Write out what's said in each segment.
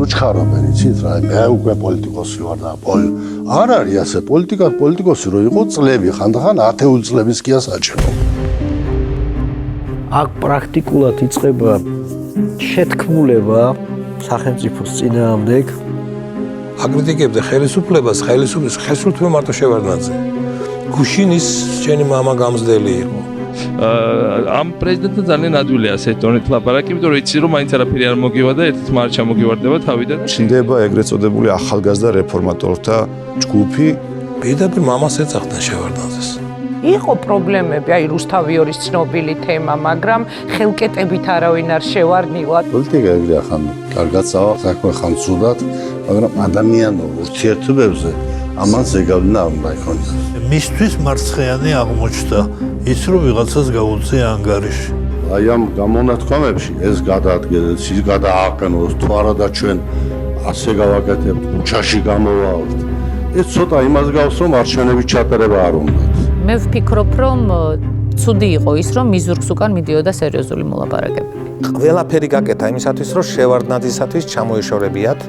უჩხარობენ, იცით რა, მე უკვე პოლიტიკოსი ვარ და არ არის ასე პოლიტიკოსი რო იყო წლები, ხანდახან 10 წლების კი ასაჭირო. აქ პრაქტიკულად იწყება შეთქმულება სახელმწიფოს წინააღმდეგ. აკრიტიკებდა ხელისუფლებას, ხელისუფლების ხესრუთვე მარტო შევარდნაძე. გუშინის ჩემი მამა გამზდელი იყო. ამ პრეზიდენტთან ძალიან ადვილია ასეთ დონით ლაპარაკი, იმიტომ რომ იცი რომ მაინც არაფერი არ მოგივა და ერთით არ ჩამოგივარდება თავიდან. ჩნდება ეგრეთ წოდებული ახალგაზრდა რეფორმატორთა ჯგუფი. პირდაპირ მამას ეძახდნენ შევარდნაძეს. იყო პრობლემები, აი რუსთავიორის ცნობილი თემა, მაგრამ ხელკეტებით არავინ არ შევარდნილა. პოლიტიკა ეგრეა ხან კარგად საქმე ხან ცუდად, მაგრამ ადამიანურ ურთიერთობებზე ამან ზეგავლენა არ უნდა იქონდეს. მისთვის მარცხიანი აღმოჩნდა ის რომ ვიღაცას გაუწია ანგარიში. აი ამ გამონათქვამებში ეს გადაადგეს, ის გადააყენოს, თუ არა და ჩვენ ასე გავაკეთებთ, ქუჩაში გამოვავალთ. ეს ცოტა იმას გავს, რომ არჩევნების ჩატარება არ უნდათ. მე ვფიქრობ, რომ ცუდი იყო ის, რომ მიზურგს უკან მიდიოდა სერიოზული მოლაპარაკება. ყველაფერი გაკეთა იმისათვის, რომ შევარდნაძისათვის ჩამოეშორებიათ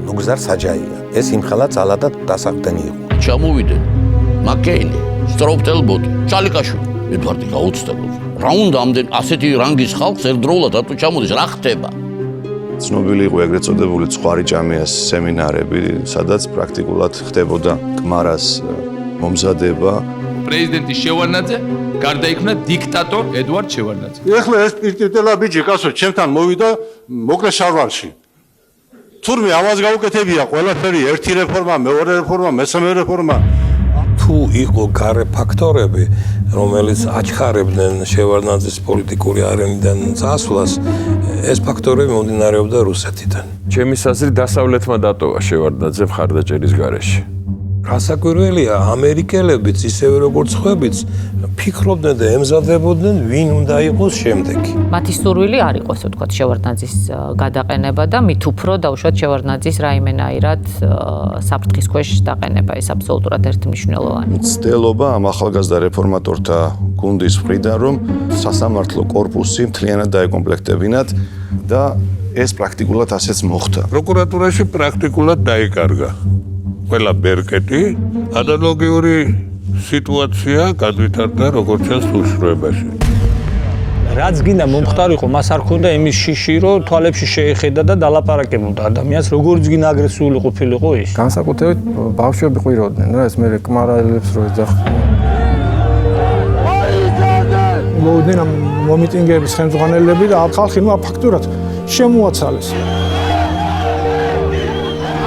ნუგზარ საჯაია. ეს იმხელა ძალა და დასაყრდენი იყო. ჩამოვიდნენ მაკეინი, სტროპტელბოტი, ჩალიკაშვილი. ედვარდი გაუცდელობს. რა უნდა ამდენ ასეთი რანგის ხალხს ერთდროულად რატო ჩამოდის, რა ხდება? ცნობილი იყო ეგრეთ წოდებული ცხვარი ჭამიას სემინარები, სადაც პრაქტიკულად ხდებოდა კმარას მომზადება. პრეზიდენტი შევარდნაძე გარდაიქმნა დიქტატორ ედვარდ შევარდნაძე. ეხლა ეს პირტიტელა ბიჭი კაცო ჩემთან მოვიდა მოკლე შარვალში. თურმე ამას გაუკეთებია ყველაფერი, ერთი რეფორმა, მეორე რეფორმა, მესამე რეფორმა. თუ იყო გარე ფაქტორები, რომელიც აჩქარებდნენ შევარდნაძის პოლიტიკური არენიდან წასვლას, ეს ფაქტორები მომდინარეობდა რუსეთიდან. ჩემი აზრით დასავლეთმა დატოვა შევარდნაძე მხარდაჭერის გარეშე. რასაკვირველია, ამერიკელებიც ისევე როგორც ხვებიც ფიქრობდნენ და ემზადებოდნენ ვინ უნდა იყოს შემდეგი. მათი სურვილი არ იყო, ასე ვთქვათ, შევარდნაძის გადაყენება და მით უფრო დაუშვათ შევარდნაძის რაიმენაირად საფრთხის ქვეშ დაყენება, ეს აბსოლუტურად ერთმნიშვნელოვანი. მცდელობა ამ ახალგაზრდა რეფორმატორთა გუნდის მხრიდან, რომ სასამართლო კორპუსი მთლიანად დაეკომპლექტებინათ და ეს პრაქტიკულად ასეც მოხდა. პროკურატურაში პრაქტიკულად დაიკარგა ყველა ბერკეტი, ანალოგიური სიტუაცია გადვითარდა როგორც ჩანს უშროებაში. რაც გინდა მომხდარიყო, მას არ ქონდა იმის შიში, რომ თვალებში შეეხედა და დალაპარაკებოდა ადამიანს, როგორც გინდა აგრესიული ყოფილიყო ის. განსაკუთრებით ბავშვები ყვიროდნენ რა, ეს მე კმარალებს რო ეძახდნენ. მოვიდნენ ამ მომიტინგეების ხელმძღვანელები და ხალხი ნუ აფაქტურად შემოაცალეს.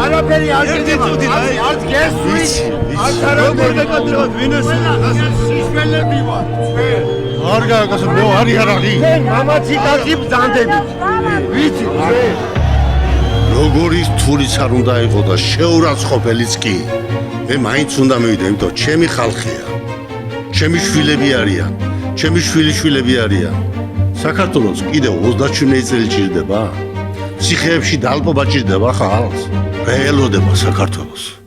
არაფერი არ გეძება, არ გესვით, როგორ დაკადრებად ვინეს სისმელები ვარ, ჩვენ. არ გაგასო, მე არ არის. ჩვენ მამაცი კაცი ბრძანდებით. ვიცი, ჩვენ. როგორი თulis არ უნდა იყო და შეურაცხყოფელიც კი. მე მაინც უნდა მივიდე, იმიტომ ჩემი ხალხია. ჩემი შვილები არიან, ჩემი შვილიშვილები არიან. საქართველოს კიდევ 37 წელი ჭირდება? ციხეებში დალპობა ჭირდება ხალხს? ელოდება საქართველოს.